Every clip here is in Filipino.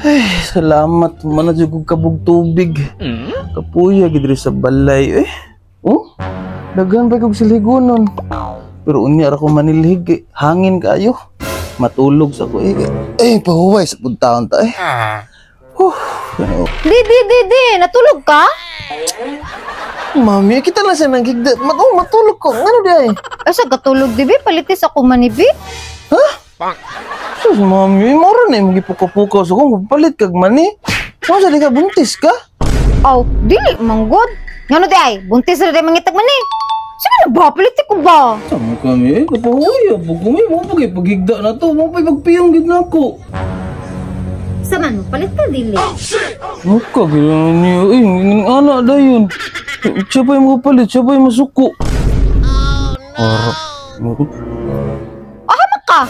Ay, salamat man na jud kabog tubig. Kapuya gid sa balay Oh, daghan ba kog siligonon. Pero unya ra ko manilhig hangin kayo. Matulog sa ko pahuway sa puntaon ta Di, natulog ka? Mami, kita lang siya nagigda. Matulog ko. Ano di Asa katulog di bi palitis ako manibi. Ha? Sus, mami, mora na yung magipuka-puka sa kong palit kag mani. Ano sa di ka buntis ka? Aw, dili manggod. Ngano di ay, buntis ra di mangitag mani. Sige na ba, palitik ko ba? Sama kami kapahuya. Kumi mo pagigda na to. Mo pagpiyong gid na ako. Saman mo, palit ka dili. Mukha gano'n niyo. Anak na yun. Siya pa yung mapalit. Siya pa yung masuko. Ahamak ka!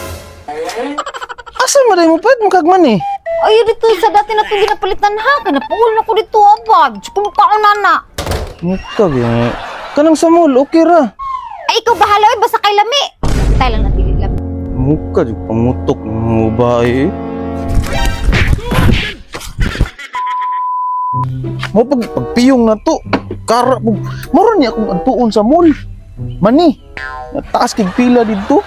Asa mo dahil mo palit mo kagman Ay, dito sa dati na itong ginapalitan ha. Kanapuul na ko dito, abad. Kumukhaan nana. Mukha gano'n. Kanang sa mall, okay ra. Ay, ikaw bahala basta kay lami. Tayo lang na dili lami. Mukha di pamutok ng mga bae Mo pagpiyong na to. Kara po. Mara niya akong antuon sa mall. Mani. Taas kig pila dito.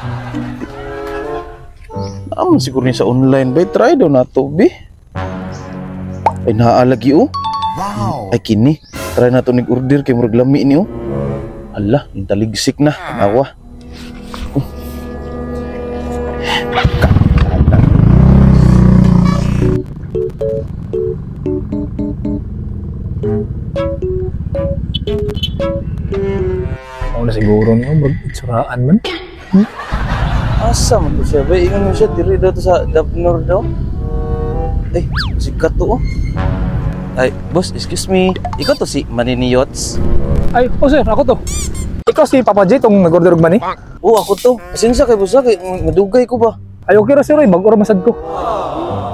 Naman siguro niya sa online. Bay, try daw na to, be. Ay, naaalagi Wow. Ay, kini. Try na to nig-order kay murag lami ni Hala, intaligsik na. Awa. Ako na siguro niyo, mag-itsuraan man. Asa man to siya? Bay, ingon mo siya, diri daw to sa Dabnor daw. Ay, sikat to Ay, boss, excuse me. Ikaw to si Manini Yots? Ay, sir, ako to. Ikaw si Papa J, itong nag-order og mani? Oo, ako to. Pasensya kay boss, kay madugay ko ba? Ay, okay ra sir, mag-ora masad ko.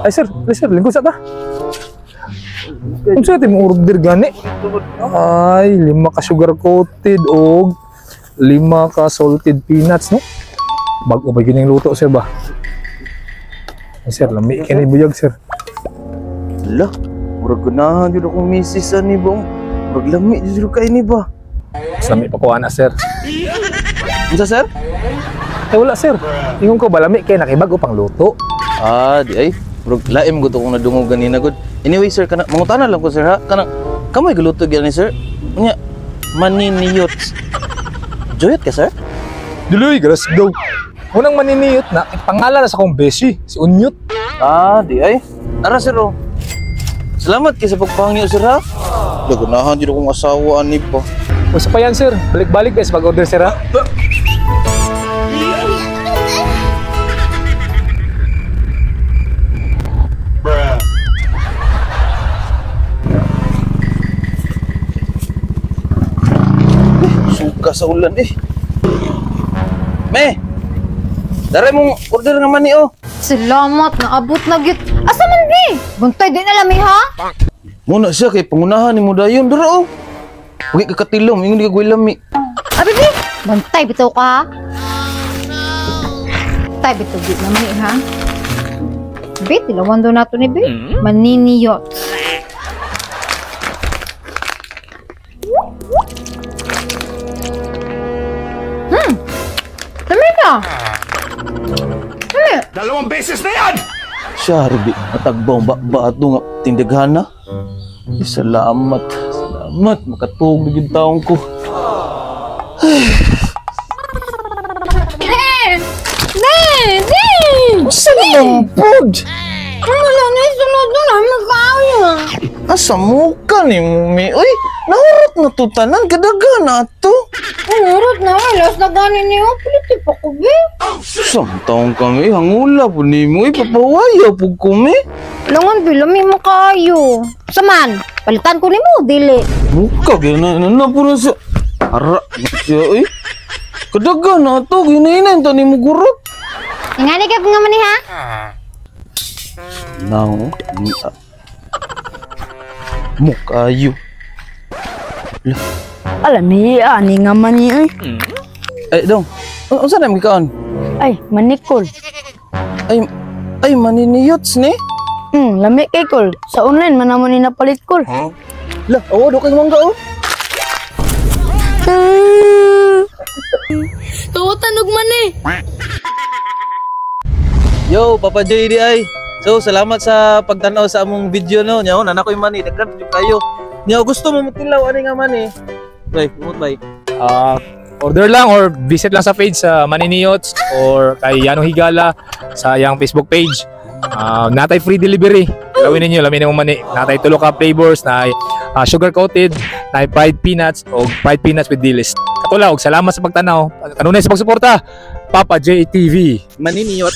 Ay, sir, lingkod sa ta. Kung sa'yo mo order gani? Ay, 5 ka sugar coated o 5 ka salted peanuts, no? Bago ba yun yung luto, sir ba? Ay, sir, lami ka ni buyag, sir. Hala, murag gunahan dito akong misis ni ba? Murag lami dito kayo ni ba? Mas lami pa ko, ana, sir. Ano sir? Ay, wala, sir. Ingon ko ba, lami kayo nakibago pang luto? Ah, di ay. Murag laim ko kung nadungog ganina good. Anyway, sir, mangutana lang ko, sir, ha? Kamay galuto gani, sir? Unya, Manini Yots. Joyot ka, sir? Duloy, garas daw. Unang maniniyot na, pangalan na sa kong beshi, si Unyot. Ah, di ay. Ara, sir, Salamat kayo sa pagpahangyo, sir, ha? Lagunahan dito kong asawa, ani pa. Usa pa yan, sir. Balik-balik guys, pag-order, sir, ha? Suka sa ulan, Me! Daray mong order nga mani, Salamat, naabot na gyud. Asa man di? Buntay di na lami ha? Muna siya kay pangunahan ni mo dayon. Dara, Huwag ka katilom, yung hindi ka lami. Abi di? Buntay bitaw ka ha? Buntay bitaw di naman ha? Bit, ilawan doon nato ni Bit. Manini Yots. Lami ka? Lami? 2 beses na yan! Siya, Ruby, natagbaw ba ito nga tindaghana? Salamat, salamat, makatulog yung taong ko. Saan ang food? Ano lang na isunod na namin kayo? Asa mo ka ni Mumi? Uy, nahurot na to tanan, kadaga na to. Nurot na, alas na ganin niyo. Piliti pa ko, be. Samtaong kami, hangula po ni mo, ipapawaya po kami. Langan, bilami mo kayo. Saman, palitan ko ni mo, dili. Muka, gano'n na po na siya. Ara, siya, kadaga na to, ginahinan to ni mo gurot. Ingani ka nga mani ha? Now, mukayo. Alam ni ani nga man ni Ay, dong. Saan na magkaon? ay manikol. Ay, maniniyots ni? Lami kay Kol. Sa online man namo ni napalit Kol. Lah, oh, do kay mangga oh. Tuwatan og man eh. Yo, Papa JD ay. So, salamat sa pagtanaw sa among video no. Nya na koy money, daghan jud kayo. Nya gusto mo mutilaw ani nga money. Bay, kumot bay. Order lang or visit lang sa page sa Maniniyots or kay Yanong Higala sa yang Facebook page. Natay free delivery. Gawin ninyo, lamin mo mani. Natay tulo ka flavors na sugar coated, na fried peanuts o fried peanuts with dilis. Katulaw, salamat sa pagtanaw. Kanunay sa pagsuporta. Papa JTV. Maniniyot.